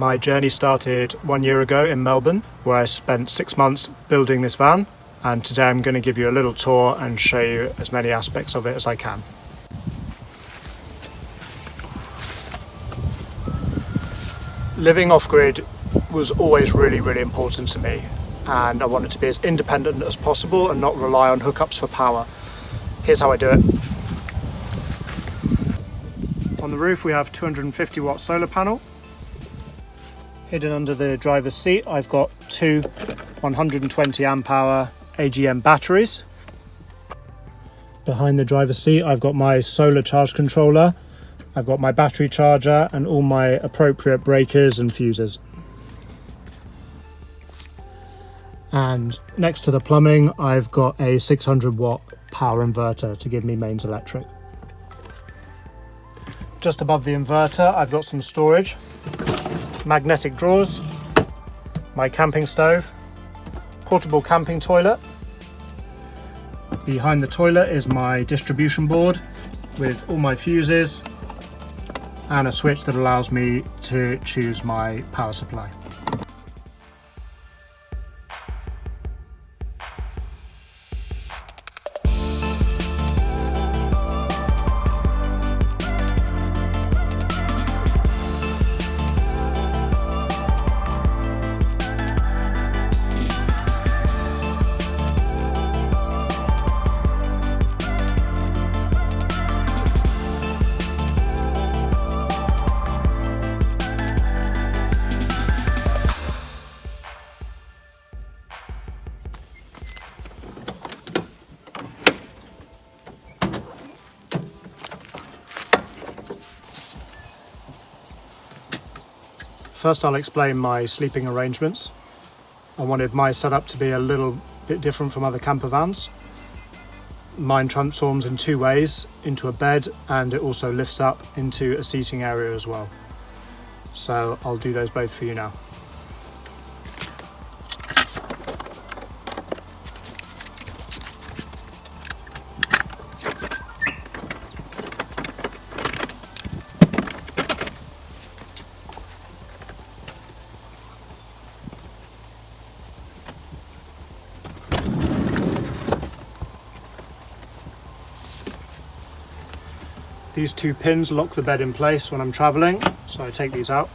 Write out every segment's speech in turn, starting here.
My journey started 1 year ago in Melbourne, where I spent 6 months building this van, and today I'm going to give you a little tour and show you as many aspects of it as I can. Living off-grid was always really important to me, and I wanted to be as independent as possible and not rely on hookups for power. Here's how I do it. On the roof we have 250 watt solar panel. Hidden under the driver's seat I've got two 120 amp hour AGM batteries. Behind the driver's seat I've got my solar charge controller, I've got my battery charger and all my appropriate breakers and fuses. And next to the plumbing I've got a 600 watt power inverter to give me mains electric. Just above the inverter I've got some storage, magnetic drawers, my camping stove, portable camping toilet. Behind the toilet is my distribution board with all my fuses and a switch that allows me to choose my power supply. First I'll explain my sleeping arrangements. I wanted my setup to be a little bit different from other camper vans. Mine transforms in two ways, into a bed, and it also lifts up into a seating area as well. So I'll do those both for you now. These two pins lock the bed in place when I'm travelling, so I take these out.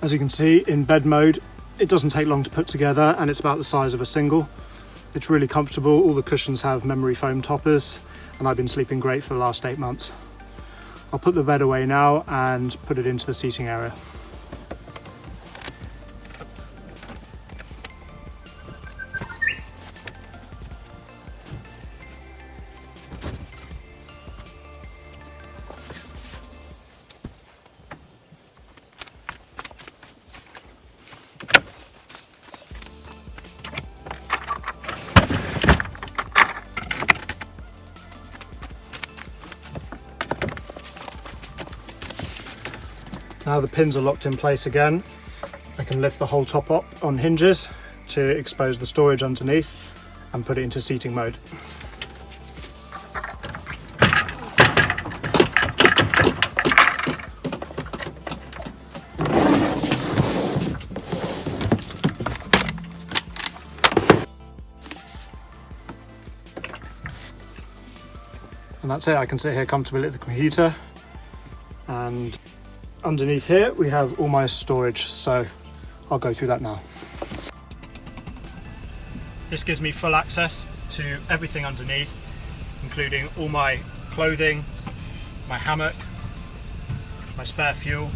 As you can see, in bed mode, it doesn't take long to put together and it's about the size of a single. It's really comfortable, all the cushions have memory foam toppers and I've been sleeping great for the last 8 months. I'll put the bed away now and put it into the seating area. Now the pins are locked in place again, I can lift the whole top up on hinges to expose the storage underneath and put it into seating mode. And that's it, I can sit here comfortably at the computer, and underneath here we have all my storage, so I'll go through that now. This gives me full access to everything underneath, including all my clothing, my hammock, my spare fuel,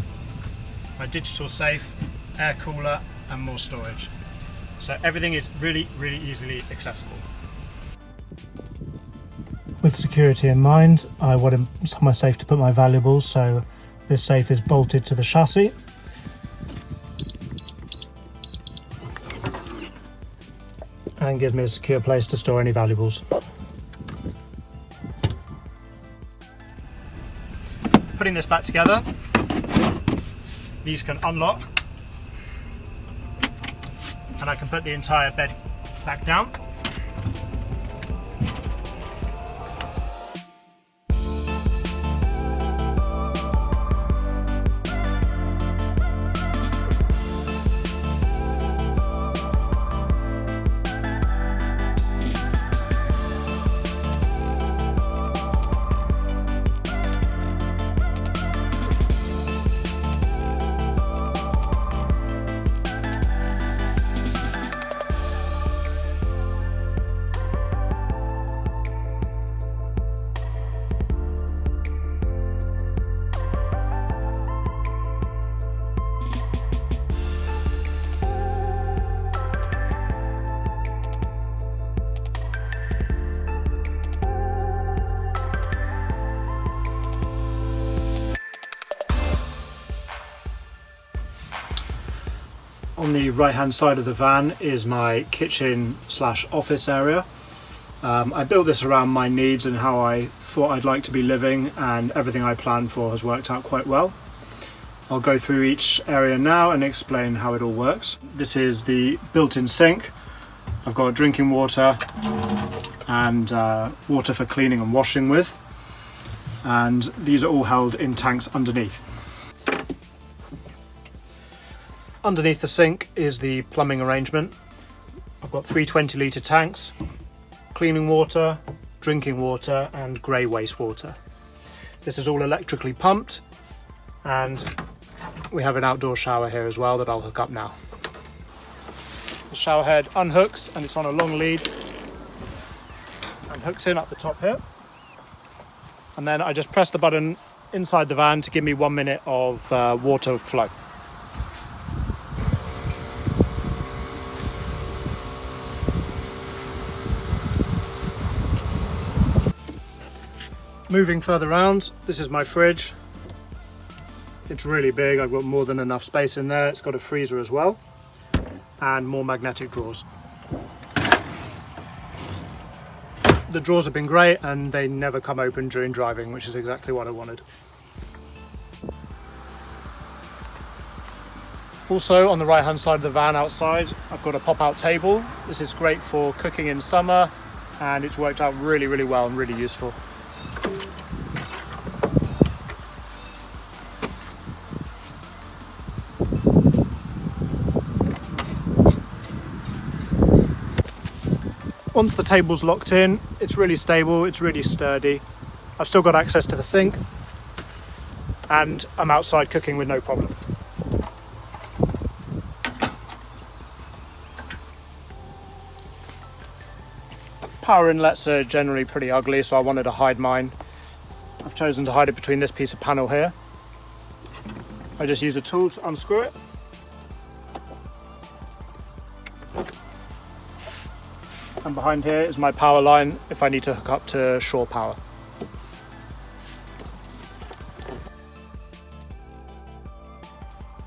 my digital safe, air cooler and more storage. So everything is really easily accessible. With security in mind, I wanted somewhere safe to put my valuables, so this safe is bolted to the chassis. and gives me a secure place to store any valuables. Putting this back together, these can unlock and I can put the entire bed back down. On the right hand side of the van is my kitchen slash office area. I built this around my needs and how I thought I'd like to be living, and everything I planned for has worked out quite well. I'll go through each area now and explain how it all works. This is the built-in sink. I've got drinking water and water for cleaning and washing with, and these are all held in tanks underneath. Underneath the sink is the plumbing arrangement. I've got 3 20-litre tanks, cleaning water, drinking water and grey wastewater. This is all electrically pumped, and we have an outdoor shower here as well that I'll hook up now. The shower head unhooks and it's on a long lead and hooks in up the top here. And then I just press the button inside the van to give me 1 minute of water flow. Moving further around, this is my fridge. It's really big, I've got more than enough space in there. It's got a freezer as well, and more magnetic drawers. The drawers have been great and they never come open during driving, which is exactly what I wanted. Also on the right hand side of the van outside, I've got a pop-out table. This is great for cooking in summer and it's worked out really, really well and really useful. Once the table's locked in, it's really stable, it's really sturdy. I've still got access to the sink and I'm outside cooking with no problem. Power inlets are generally pretty ugly, so I wanted to hide mine. I've chosen to hide it between this piece of panel here. I just use a tool to unscrew it. And behind here is my power line if I need to hook up to shore power.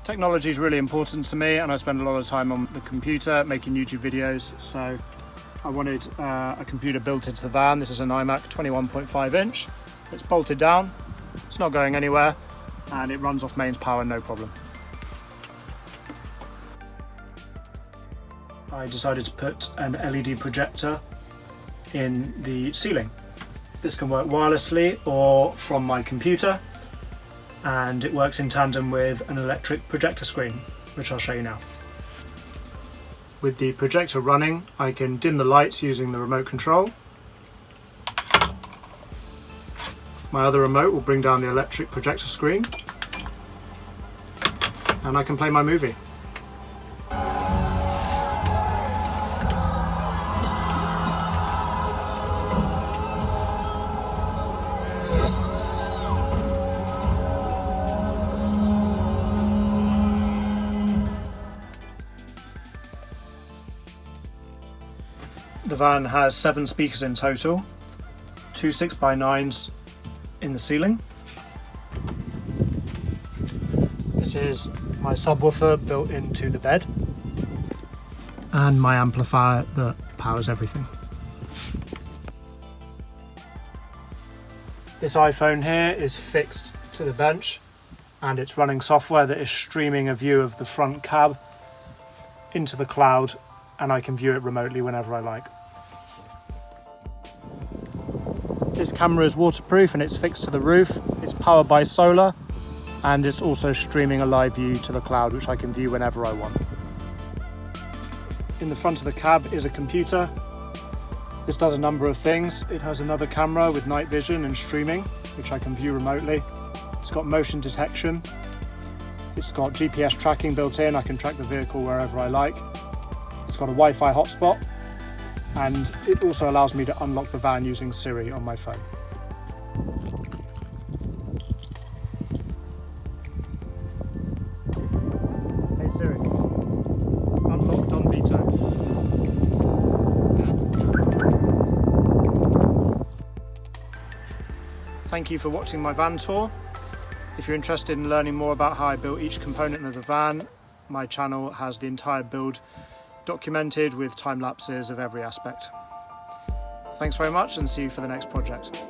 Technology is really important to me and I spend a lot of time on the computer making YouTube videos, so I wanted a computer built into the van. This is an iMac 21.5 inch. It's bolted down, it's not going anywhere, and it runs off mains power no problem. I decided to put an LED projector in the ceiling. This can work wirelessly or from my computer, and it works in tandem with an electric projector screen, which I'll show you now. With the projector running, I can dim the lights using the remote control. My other remote will bring down the electric projector screen, and I can play my movie. The van has 7 speakers in total, 2 6x9s in the ceiling. This is my subwoofer built into the bed, and my amplifier that powers everything. This iPhone here is fixed to the bench and it's running software that is streaming a view of the front cab into the cloud, and I can view it remotely whenever I like. This camera is waterproof and it's fixed to the roof. It's powered by solar and it's also streaming a live view to the cloud, which I can view whenever I want. In the front of the cab is a computer. This does a number of things. It has another camera with night vision and streaming, which I can view remotely. It's got motion detection. It's got GPS tracking built in. I can track the vehicle wherever I like. It's got a Wi-Fi hotspot, and it also allows me to unlock the van using Siri on my phone. Hey Siri, unlocked on Vito. Thank you for watching my van tour. If you're interested in learning more about how I built each component of the van, my channel has the entire build documented with time lapses of every aspect. Thanks very much and see you for the next project.